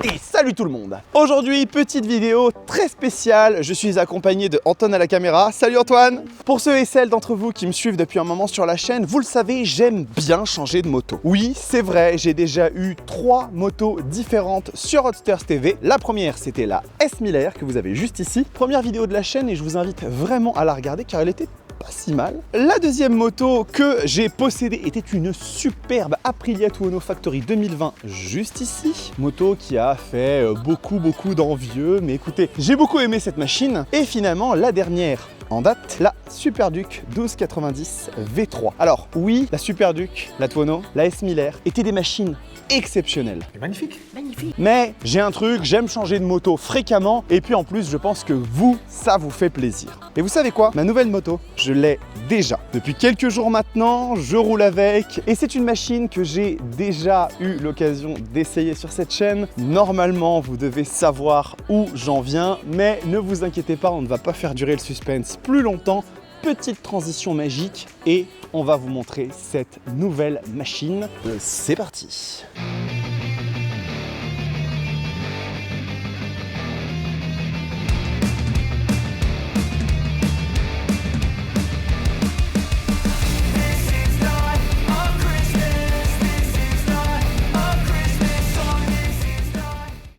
Et salut tout le monde! Aujourd'hui, petite vidéo très spéciale, je suis accompagné de Antoine à la caméra. Salut Antoine! Pour ceux et celles d'entre vous qui me suivent depuis un moment sur la chaîne, vous le savez, j'aime bien changer de moto. Oui, c'est vrai, j'ai déjà eu 3 motos différentes sur Roadsters TV. La première, c'était la S1000R que vous avez juste ici. Première vidéo de la chaîne et je vous invite vraiment à la regarder car elle était pas si mal. La deuxième moto que j'ai possédée était une superbe Aprilia Tuono Factory 2020 juste ici. Moto qui a fait beaucoup d'envieux, mais écoutez, j'ai beaucoup aimé cette machine. Et finalement, la dernière en date, la Superduc 1290 V3. Alors oui, la Superduc, la Tuono, la S1000R étaient des machines exceptionnelles. Magnifique. Magnifique. Mais j'ai un truc, j'aime changer de moto fréquemment et puis en plus je pense que vous, ça vous fait plaisir. Et vous savez quoi? Ma nouvelle moto, je l'ai déjà. Depuis quelques jours maintenant, je roule avec et c'est une machine que j'ai déjà eu l'occasion d'essayer sur cette chaîne. Normalement, vous devez savoir où j'en viens, mais ne vous inquiétez pas, on ne va pas faire durer le suspense plus longtemps. Petite transition magique et on va vous montrer cette nouvelle machine. C'est parti!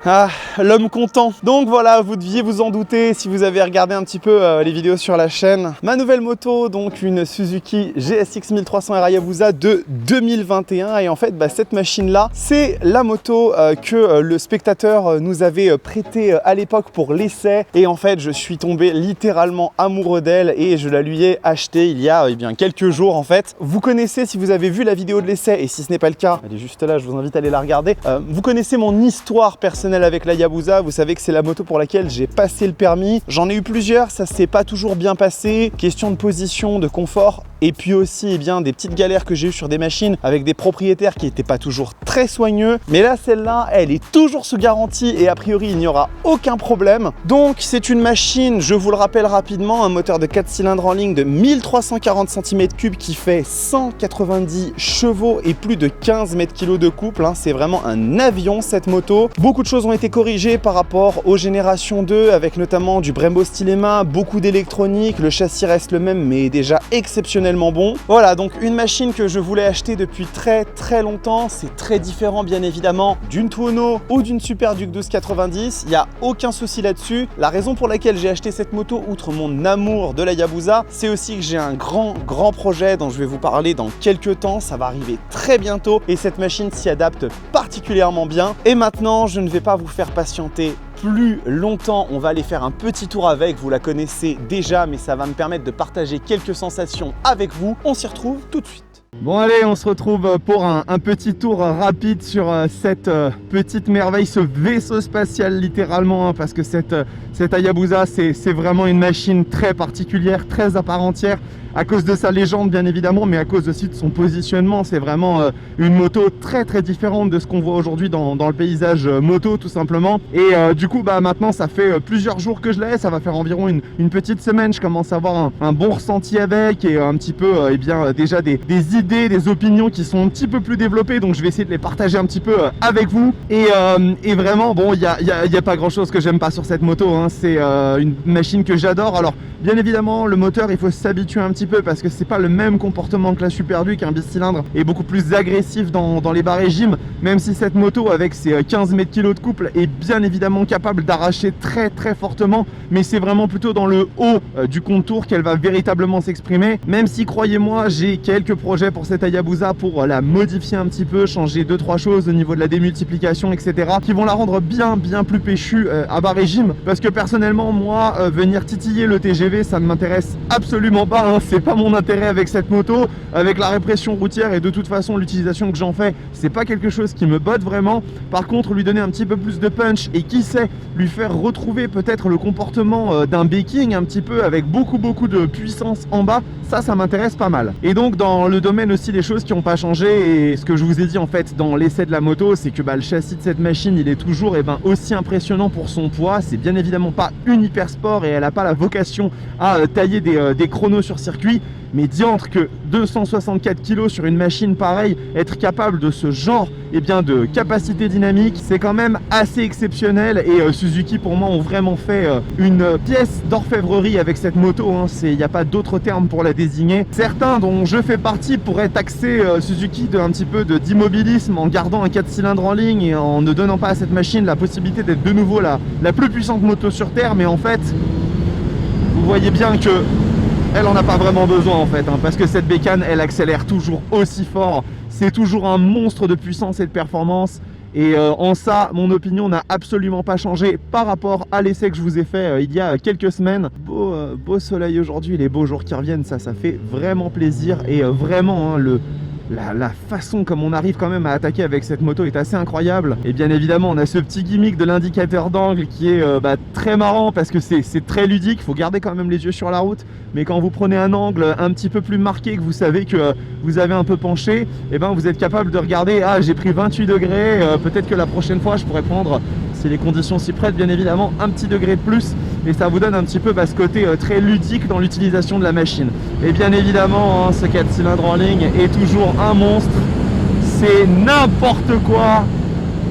Ah, l'homme content. Donc voilà, vous deviez vous en douter si vous avez regardé un petit peu les vidéos sur la chaîne. Ma nouvelle moto, donc une Suzuki GSX 1300 Hayabusa de 2021. Et en fait, cette machine-là, c'est la moto que le spectateur nous avait prêtée à l'époque pour l'essai. Et en fait, je suis tombé littéralement amoureux d'elle et je la lui ai achetée il y a quelques jours en fait. Vous connaissez, si vous avez vu la vidéo de l'essai, et si ce n'est pas le cas, elle est juste là, je vous invite à aller la regarder. Vous connaissez mon histoire personnelle avec la Hayabusa, vous savez que c'est la moto pour laquelle j'ai passé le permis. J'en ai eu plusieurs, ça s'est pas toujours bien passé. Question de position, de confort. Et puis aussi des petites galères que j'ai eues sur des machines avec des propriétaires qui n'étaient pas toujours très soigneux. Mais là, celle-là, elle est toujours sous garantie et a priori, il n'y aura aucun problème. Donc, c'est une machine, je vous le rappelle rapidement, un moteur de 4 cylindres en ligne de 1340 cm3 qui fait 190 chevaux et plus de 15 mètres-kg de couple. C'est vraiment un avion, cette moto. Beaucoup de choses ont été corrigées par rapport aux générations 2 avec notamment du Brembo Stylema, beaucoup d'électronique. Le châssis reste le même, mais déjà exceptionnellement bon. Voilà, donc une machine que je voulais acheter depuis très longtemps. C'est très différent bien évidemment d'une Tuono ou d'une Superduc 1290. Il n'y a aucun souci là-dessus. La raison pour laquelle j'ai acheté cette moto, outre mon amour de la Hayabusa, c'est aussi que j'ai un grand projet dont je vais vous parler dans quelques temps. Ça va arriver très bientôt et cette machine s'y adapte particulièrement bien. Et maintenant, je ne vais pas vous faire patienter plus longtemps, on va aller faire un petit tour avec, vous la connaissez déjà, mais ça va me permettre de partager quelques sensations avec vous. On s'y retrouve tout de suite. Bon allez, on se retrouve pour un petit tour rapide sur cette petite merveille, ce vaisseau spatial littéralement, parce que cette Hayabusa, c'est vraiment une machine très particulière, très à part entière. À cause de sa légende bien évidemment, mais à cause aussi de son positionnement. C'est vraiment une moto très différente de ce qu'on voit aujourd'hui dans le paysage moto tout simplement. Et du coup maintenant ça fait plusieurs jours que je l'ai, ça va faire environ une petite semaine. Je commence à avoir un bon ressenti avec et un petit peu déjà des idées, des opinions qui sont un petit peu plus développées. Donc je vais essayer de les partager un petit peu avec vous. Et vraiment bon, il y a pas grand chose que j'aime pas sur cette moto. C'est une machine que j'adore. Alors bien évidemment le moteur, il faut s'habituer un petit peu parce que c'est pas le même comportement que la Superduc. Un bicylindre est beaucoup plus agressif dans les bas régimes, même si cette moto avec ses 15 mètres-kg de couple est bien évidemment capable d'arracher très fortement, mais c'est vraiment plutôt dans le haut du contour qu'elle va véritablement s'exprimer. Même si croyez-moi, j'ai quelques projets pour cette Hayabusa pour la modifier un petit peu, changer 2-3 choses au niveau de la démultiplication etc, qui vont la rendre bien plus péchue à bas régime, parce que personnellement moi venir titiller le TGV ça ne m'intéresse absolument pas. C'est pas mon intérêt avec cette moto, avec la répression routière, et de toute façon l'utilisation que j'en fais, c'est pas quelque chose qui me botte vraiment. Par contre, lui donner un petit peu plus de punch et qui sait, lui faire retrouver peut-être le comportement d'un baking un petit peu avec beaucoup de puissance en bas, ça m'intéresse pas mal. Et donc dans le domaine aussi des choses qui n'ont pas changé, et ce que je vous ai dit en fait dans l'essai de la moto, c'est que le châssis de cette machine il est toujours aussi impressionnant pour son poids. C'est bien évidemment pas une hyper sport et elle n'a pas la vocation à tailler des chronos sur circuit circuit. Mais diantre que 264 kg sur une machine pareille, être capable de ce genre de capacité dynamique, c'est quand même assez exceptionnel. Et Suzuki pour moi ont vraiment fait une pièce d'orfèvrerie avec cette moto, hein. Il n'y a pas d'autre terme pour la désigner. Certains dont je fais partie pourraient taxer Suzuki un petit peu d'immobilisme en gardant un 4 cylindres en ligne et en ne donnant pas à cette machine la possibilité d'être de nouveau la plus puissante moto sur Terre. Mais en fait, vous voyez bien que elle en a pas vraiment besoin en fait, hein, parce que cette bécane elle accélère toujours aussi fort, c'est toujours un monstre de puissance et de performance. Et en ça, mon opinion n'a absolument pas changé par rapport à l'essai que je vous ai fait il y a quelques semaines. Beau soleil aujourd'hui, les beaux jours qui reviennent, ça fait vraiment plaisir. Et vraiment, hein, la façon comme on arrive quand même à attaquer avec cette moto est assez incroyable. Et bien évidemment on a ce petit gimmick de l'indicateur d'angle qui est très marrant parce que c'est très ludique. Il faut garder quand même les yeux sur la route, mais quand vous prenez un angle un petit peu plus marqué, que vous savez que vous avez un peu penché, et vous êtes capable de regarder, ah j'ai pris 28 degrés, peut-être que la prochaine fois je pourrais prendre, si les conditions s'y prêtent bien évidemment, un petit degré de plus. Et ça vous donne un petit peu ce côté très ludique dans l'utilisation de la machine. Et bien évidemment, hein, ce 4 cylindres en ligne est toujours un monstre. C'est n'importe quoi.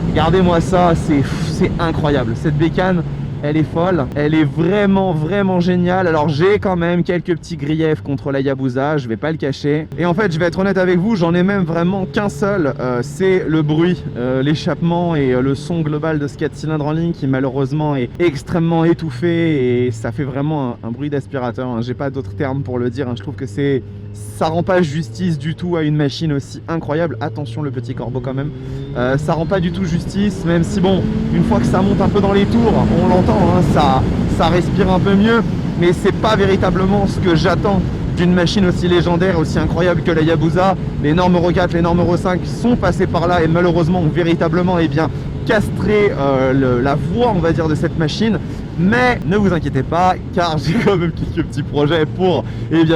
Regardez-moi ça, c'est incroyable. Cette bécane, elle est folle. Elle est vraiment géniale. Alors j'ai quand même quelques petits griefs contre la Hayabusa, je vais pas le cacher. Et en fait, je vais être honnête avec vous, j'en ai même vraiment qu'un seul. C'est le bruit, l'échappement et le son global de ce 4 cylindres en ligne qui malheureusement est extrêmement étouffé et ça fait vraiment un bruit d'aspirateur, hein. J'ai pas d'autres termes pour le dire, hein. Je trouve que ça rend pas justice du tout à une machine aussi incroyable. Attention le petit corbeau quand même. Ça rend pas du tout justice, même si bon, une fois que ça monte un peu dans les tours, on l'entend, hein, ça respire un peu mieux, mais c'est pas véritablement ce que j'attends d'une machine aussi légendaire, aussi incroyable que la Hayabusa. Les normes Euro 4, les normes Euro 5 sont passées par là et malheureusement ont véritablement castré la voix on va dire de cette machine. Mais ne vous inquiétez pas, car j'ai quand même quelques petits projets pour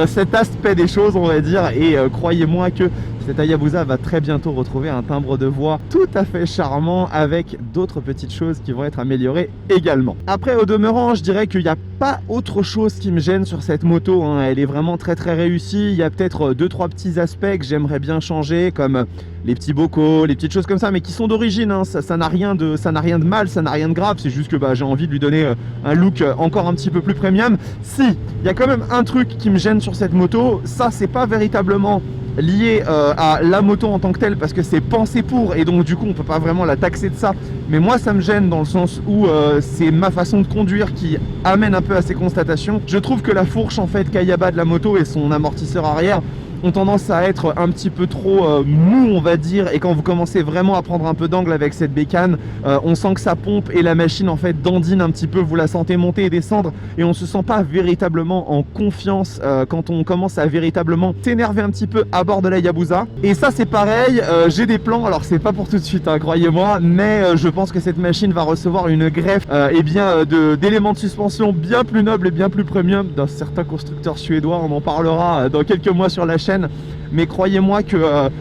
cet aspect des choses on va dire. Et croyez-moi que cette Hayabusa va très bientôt retrouver un timbre de voix tout à fait charmant avec d'autres petites choses qui vont être améliorées également. Après au demeurant, je dirais qu'il n'y a pas autre chose qui me gêne sur cette moto, hein. Elle est vraiment très réussie. Il y a peut-être 2-3 petits aspects que j'aimerais bien changer, comme les petits bocaux, les petites choses comme ça, mais qui sont d'origine, hein. Ça n'a rien de mal, ça n'a rien de grave, c'est juste que j'ai envie de lui donner un look encore un petit peu plus premium. Si, il y a quand même un truc qui me gêne sur cette moto, ça c'est pas véritablement lié à la moto en tant que telle parce que c'est pensé pour et donc du coup on peut pas vraiment la taxer de ça, mais moi ça me gêne dans le sens où c'est ma façon de conduire qui amène un peu à ces constatations. Je trouve que la fourche en fait Kayaba de la moto et son amortisseur arrière ont tendance à être un petit peu trop mou on va dire, et quand vous commencez vraiment à prendre un peu d'angle avec cette bécane, on sent que ça pompe et la machine en fait dandine un petit peu, vous la sentez monter et descendre et on se sent pas véritablement en confiance quand on commence à véritablement s'énerver un petit peu à bord de la Hayabusa. Et ça c'est pareil, j'ai des plans, alors c'est pas pour tout de suite hein, croyez-moi, mais je pense que cette machine va recevoir une greffe d'éléments de suspension bien plus nobles et bien plus premium d'un certain constructeur suédois. On en parlera dans quelques mois sur la chaîne. Mais croyez-moi que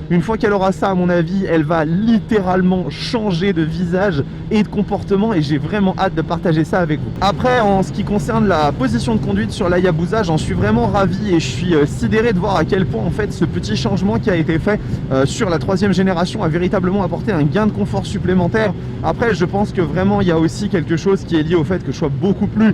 une fois qu'elle aura ça, à mon avis, elle va littéralement changer de visage et de comportement et j'ai vraiment hâte de partager ça avec vous. Après, en ce qui concerne la position de conduite sur la Hayabusa, j'en suis vraiment ravi et je suis sidéré de voir à quel point en fait ce petit changement qui a été fait sur la 3e génération a véritablement apporté un gain de confort supplémentaire. Après, je pense que vraiment il y a aussi quelque chose qui est lié au fait que je sois beaucoup plus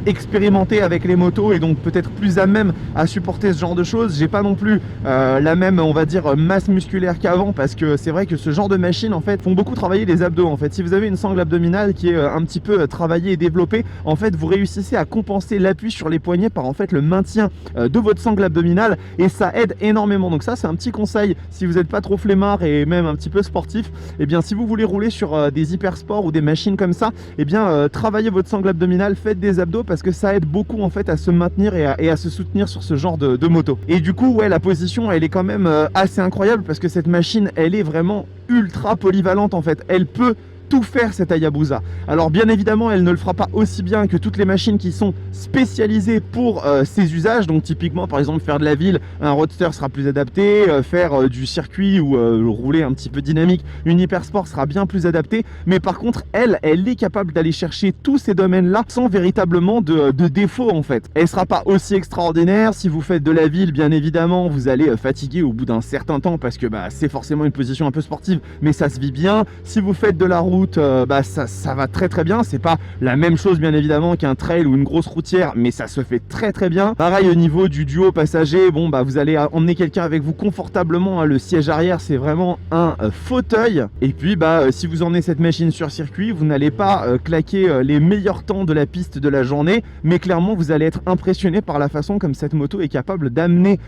expérimenté avec les motos et donc peut-être plus à même à supporter ce genre de choses. J'ai pas non plus la même on va dire masse musculaire qu'avant parce que c'est vrai que ce genre de machines en fait font beaucoup travailler les abdos. En fait, si vous avez une sangle abdominale qui est un petit peu travaillée et développée, en fait vous réussissez à compenser l'appui sur les poignets par en fait le maintien de votre sangle abdominale et ça aide énormément. Donc ça c'est un petit conseil si vous n'êtes pas trop flemmard et même un petit peu sportif, et bien si vous voulez rouler sur des hyper sports ou des machines comme ça, et bien travaillez votre sangle abdominale, faites des abdos parce que ça aide beaucoup en fait à se maintenir et à se soutenir sur ce genre de moto. Et du coup ouais, la position elle est quand même assez incroyable parce que cette machine elle est vraiment ultra polyvalente en fait. Elle peut tout faire cette Hayabusa. Alors bien évidemment, elle ne le fera pas aussi bien que toutes les machines qui sont spécialisées pour ces usages. Donc typiquement, par exemple, faire de la ville, un roadster sera plus adapté, faire du circuit ou rouler un petit peu dynamique, une hypersport sera bien plus adaptée. Mais par contre, elle est capable d'aller chercher tous ces domaines-là sans véritablement de défaut en fait. Elle sera pas aussi extraordinaire. Si vous faites de la ville, bien évidemment, vous allez fatiguer au bout d'un certain temps parce que c'est forcément une position un peu sportive, mais ça se vit bien. Si vous faites de la route, ça va très très bien. C'est pas la même chose bien évidemment qu'un trail ou une grosse routière, mais ça se fait très très bien. Pareil au niveau du duo passager, bon vous allez emmener quelqu'un avec vous confortablement, hein. Le siège arrière c'est vraiment un fauteuil. Et puis si vous emmenez cette machine sur circuit, vous n'allez pas claquer les meilleurs temps de la piste de la journée, mais clairement vous allez être impressionné par la façon comme cette moto est capable d'amener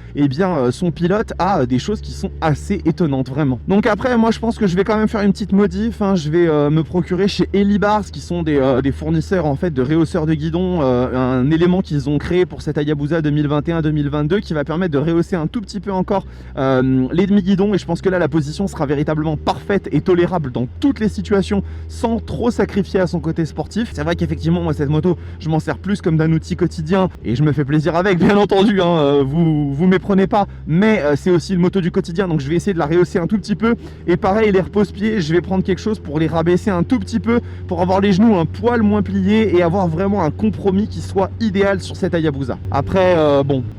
son pilote à des choses qui sont assez étonnantes vraiment. Donc après moi je pense que je vais quand même faire une petite modif, hein. Je vais me procurer chez Elibars, qui sont des fournisseurs en fait de rehausseurs de guidon, un élément qu'ils ont créé pour cette Hayabusa 2021-2022 qui va permettre de rehausser un tout petit peu encore les demi-guidons, et je pense que là la position sera véritablement parfaite et tolérable dans toutes les situations sans trop sacrifier à son côté sportif. C'est vrai qu'effectivement moi cette moto je m'en sers plus comme d'un outil quotidien et je me fais plaisir avec, bien entendu, hein, vous méprenez pas, mais c'est aussi une moto du quotidien, donc je vais essayer de la rehausser un tout petit peu. Et pareil, les repose-pieds, je vais prendre quelque chose pour les rabaisser un tout petit peu, pour avoir les genoux un poil moins pliés et avoir vraiment un compromis qui soit idéal sur cette Hayabusa. Après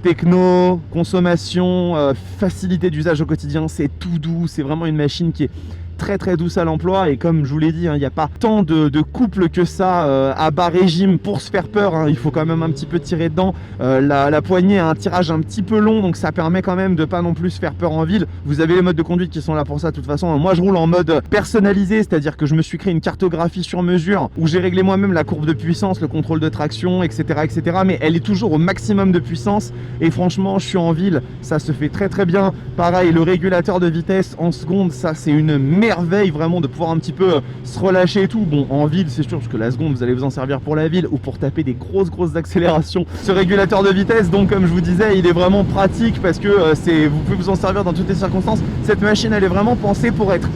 techno, consommation, facilité d'usage au quotidien, c'est tout doux, c'est vraiment une machine qui est très très douce à l'emploi, et comme je vous l'ai dit, il n'y a pas tant de couples que ça à bas régime pour se faire peur, hein. Il faut quand même un petit peu tirer dedans. La poignée a un tirage un petit peu long, donc ça permet quand même de pas non plus se faire peur en ville. Vous avez les modes de conduite qui sont là pour ça de toute façon. Moi je roule en mode personnalisé, c'est-à-dire que je me suis créé une cartographie sur mesure où j'ai réglé moi-même la courbe de puissance, le contrôle de traction, etc., etc. Mais elle est toujours au maximum de puissance, et franchement je suis en ville, ça se fait très très bien. Pareil, le régulateur de vitesse en seconde, ça c'est une merveille vraiment de pouvoir un petit peu se relâcher et tout. Bon, en ville c'est sûr, parce que la seconde vous allez vous en servir pour la ville ou pour taper des grosses accélérations, ce régulateur de vitesse. Donc comme je vous disais, il est vraiment pratique parce que vous pouvez vous en servir dans toutes les circonstances. Cette machine elle est vraiment pensée pour être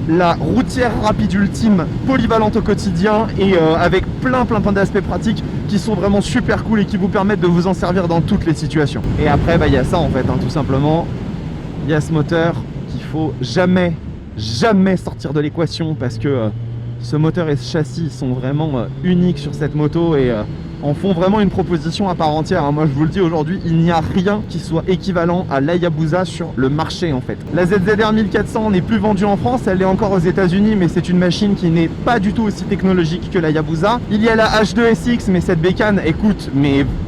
la routière rapide ultime, polyvalente au quotidien, et avec plein d'aspects pratiques qui sont vraiment super cool et qui vous permettent de vous en servir dans toutes les situations. Et après il y a ça en fait, hein, tout simplement, il y a ce moteur qu'il faut jamais sortir de l'équation, parce que ce moteur et ce châssis sont vraiment uniques sur cette moto et en font vraiment une proposition à part entière, hein. Moi je vous le dis, aujourd'hui il n'y a rien qui soit équivalent à l'Hayabusa sur le marché en fait. La ZZR 1400 n'est plus vendue en France, elle est encore aux États-Unis, mais c'est une machine qui n'est pas du tout aussi technologique que l'Hayabusa. Il y a la H2SX, mais cette bécane elle coûte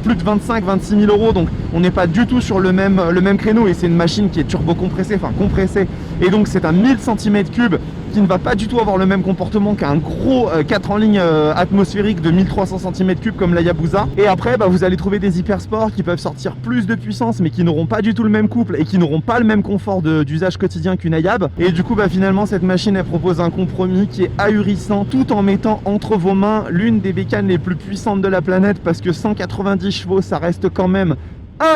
plus de 25-26 000 euros, donc on n'est pas du tout sur le même créneau, et c'est une machine qui est turbo compressée, enfin compressée, et donc c'est un 1000 cm3 qui ne va pas du tout avoir le même comportement qu'un gros 4 en ligne atmosphérique de 1300 cm3 comme l'Hayabusa. Et après vous allez trouver des hypersports qui peuvent sortir plus de puissance, mais qui n'auront pas du tout le même couple et qui n'auront pas le même confort d'usage quotidien qu'une Hayab. Et du coup finalement cette machine elle propose un compromis qui est ahurissant, tout en mettant entre vos mains l'une des bécanes les plus puissantes de la planète, parce que 190 chevaux ça reste quand même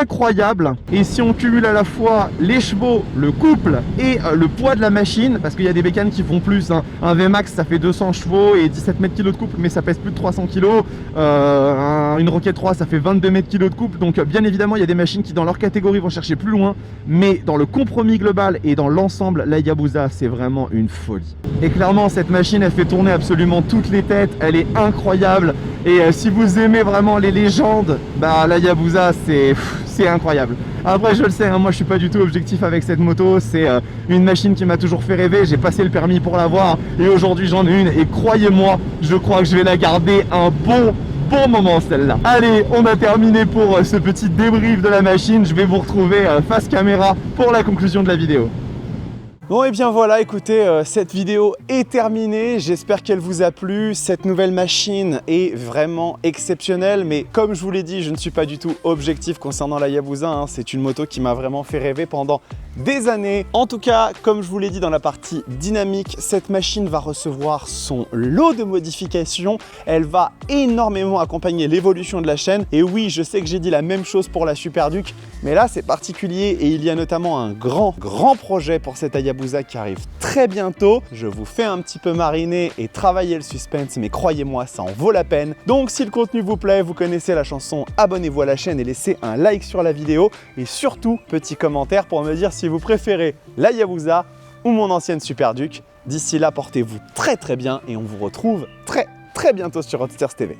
incroyable. Et si on cumule à la fois les chevaux, le couple et le poids de la machine, parce qu'il y a des bécanes qui font plus, hein. Un VMAX ça fait 200 chevaux et 17 mètres kg de couple, mais ça pèse plus de 300 kg. Une Rocket 3 ça fait 22 mètres kg de couple, donc bien évidemment il y a des machines qui dans leur catégorie vont chercher plus loin, mais dans le compromis global et dans l'ensemble, la Hayabusa c'est vraiment une folie. Et clairement cette machine elle fait tourner absolument toutes les têtes, elle est incroyable. Et si vous aimez vraiment les légendes, la Hayabusa c'est incroyable. Après je le sais, hein, moi je suis pas du tout objectif avec cette moto, c'est une machine qui m'a toujours fait rêver, j'ai passé le permis pour l'avoir et aujourd'hui j'en ai une, et croyez-moi, je crois que je vais la garder un bon moment celle-là. Allez, on a terminé pour ce petit débrief de la machine, je vais vous retrouver face caméra pour la conclusion de la vidéo. Bon et bien voilà, écoutez, cette vidéo est terminée, j'espère qu'elle vous a plu. Cette nouvelle machine est vraiment exceptionnelle, mais comme je vous l'ai dit, je ne suis pas du tout objectif concernant la Hayabusa, hein. C'est une moto qui m'a vraiment fait rêver pendant des années. En tout cas, comme je vous l'ai dit dans la partie dynamique, cette machine va recevoir son lot de modifications. Elle va énormément accompagner l'évolution de la chaîne. Et oui, je sais que j'ai dit la même chose pour la Super Duke, mais là c'est particulier et il y a notamment un grand projet pour cette Hayabusa qui arrive très bientôt. Je vous fais un petit peu mariner et travailler le suspense, mais croyez-moi, ça en vaut la peine. Donc si le contenu vous plaît, vous connaissez la chanson, abonnez-vous à la chaîne et laissez un like sur la vidéo. Et surtout, petit commentaire pour me dire si vous préférez la Hayabusa ou mon ancienne Super Duke. D'ici là, portez-vous très bien et on vous retrouve très bientôt sur Roadsters TV.